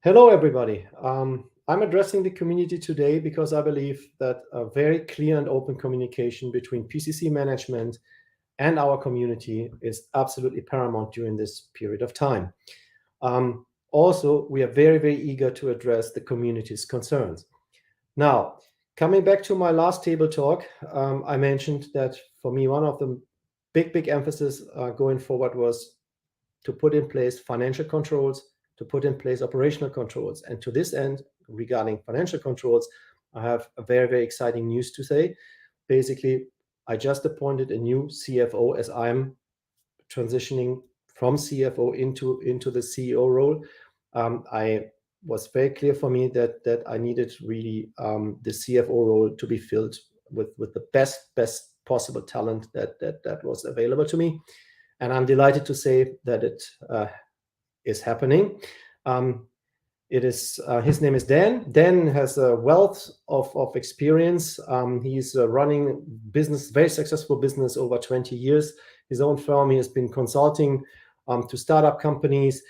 Hello, everybody. I'm addressing the community today because I believe that a very clear and open communication between PCC management and our community is absolutely paramount during this period of time. Also, we are very, very eager to address the community's concerns. Now, coming back to my last table talk, I mentioned that for me, one of the big emphasis going forward was to put in place financial controls, to put in place operational controls. And to this end, regarding financial controls, I have a very, very exciting news to say. Basically, I just appointed a new CFO as I'm transitioning from CFO into the CEO role. I was very clear for me that I needed really the CFO role to be filled with the best possible talent that was available to me, and I'm delighted to say that it is happening. It is his name is Dan. Dan has a wealth of experience. He's running business, very successful business over 20 years. His own firm. He has been consulting to startup companies.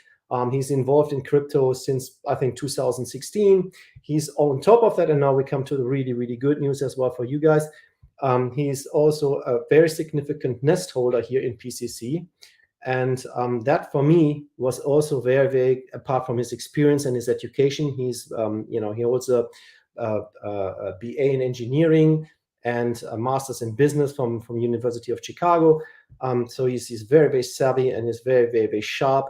He's involved in crypto since I think 2016. He's on top of that, and now we come to the really good news as well for you guys. He's also a very significant nest holder here in PCC. And that for me was also very, apart from his experience and his education, he's, he holds a BA in engineering and a master's in business from University of Chicago. So he's very savvy and is very sharp.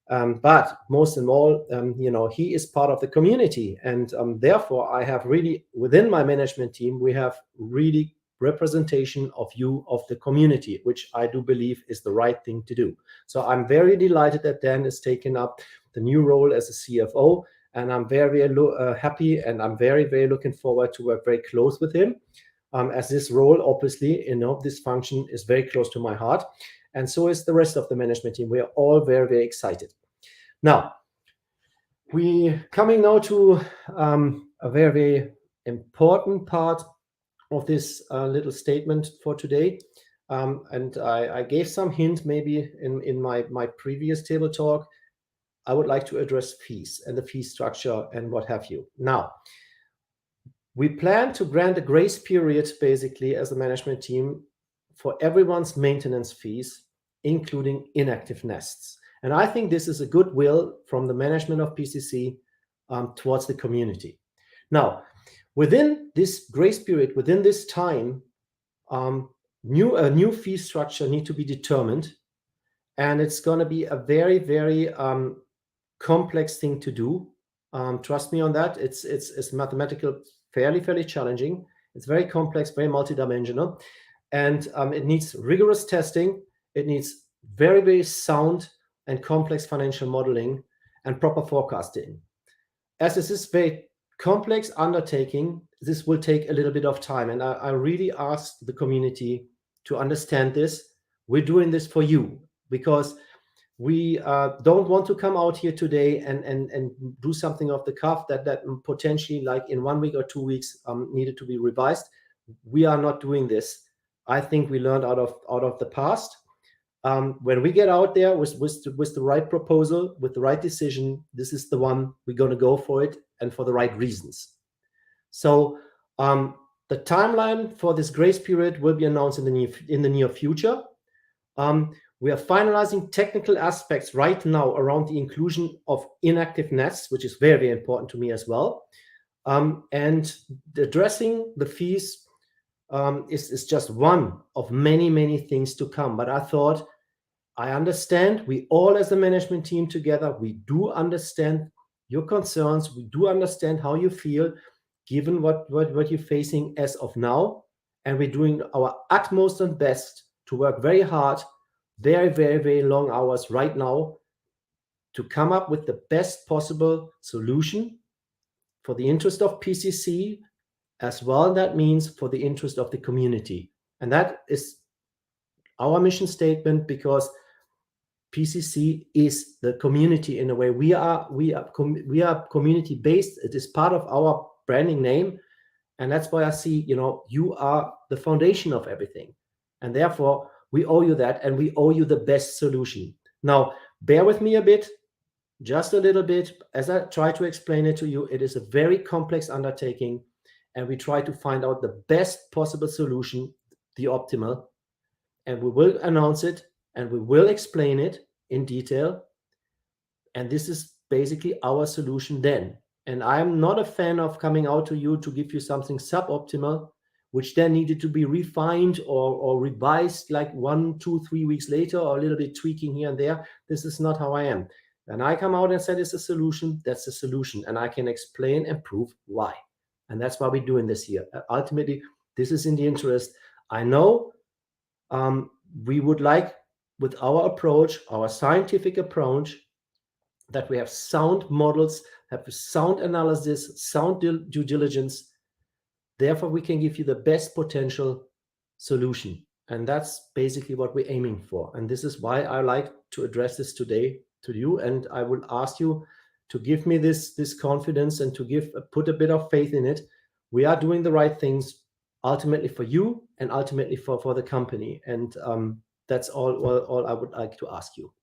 But most of all, he is part of the community. And therefore, I have really, within my management team, we have really representation of you, of the community, which I do believe is the right thing to do. So I'm very delighted that Dan is taking up the new role as a CFO, and I'm very happy, and I'm very looking forward to work very close with him, as this role, obviously, this function is very close to my heart, and so is the rest of the management team. We are all very excited. Now, we coming now to a very important part of this little statement for today. And I gave some hint maybe in my previous table talk. I would like to address fees and the fee structure and what have you. Now, we plan to grant a grace period basically as a management team for everyone's maintenance fees, including inactive nests. And I think this is a goodwill from the management of PCC towards the community. Now, within this grace period, within this time, a new fee structure need to be determined, and it's going to be a very complex thing to do. Trust me on that. It's mathematical, fairly challenging. It's very complex, very multidimensional, and it needs rigorous testing. It needs very sound and complex financial modeling and proper forecasting. As this is very complex undertaking, this will take a little bit of time, and I really ask the community to understand this. We're doing this for you because we don't want to come out here today and do something off the cuff that potentially, like in 1 week or 2 weeks, needed to be revised. We are not doing this. I think we learned out of the past. When we get out there with the right proposal, with the right decision, this is the one we're going to go for it, and for the right reasons. So the timeline for this grace period will be announced in the near future. We are finalizing technical aspects right now around the inclusion of inactive nests, which is very important to me as well. And addressing the fees is just one of many things to come. But I thought, I understand, we all as a management team together, we do understand your concerns, we do understand how you feel, given what you're facing as of now, and we're doing our utmost and best to work very hard, very long hours right now, to come up with the best possible solution for the interest of PCC, as well. That means for the interest of the community, and that is our mission statement, because PCC is the community in a way. We are community based. It is part of our branding name, and that's why I see, you are the foundation of everything, and therefore we owe you that, and we owe you the best solution. Now, bear with me a bit. just a little bit. As I try to explain it to you, it is a very complex undertaking, and we try to find out the best possible solution, the optimal, and we will announce it and we will explain it in detail. And this is basically our solution then. And I'm not a fan of coming out to you to give you something suboptimal, which then needed to be refined or revised like 1, 2, 3 weeks later, or a little bit tweaking here and there. This is not how I am. When I come out and say it's a solution, that's a solution. And I can explain and prove why. And that's why we're doing this here. Ultimately, this is in the interest. I know we would like, with our approach, our scientific approach, that we have sound models, have sound analysis, sound due diligence. Therefore, we can give you the best potential solution. And that's basically what we're aiming for. And this is why I like to address this today to you. And I will ask you to give me this confidence and to put a bit of faith in it. We are doing the right things ultimately for you and ultimately for the company. And that's all I would like to ask you.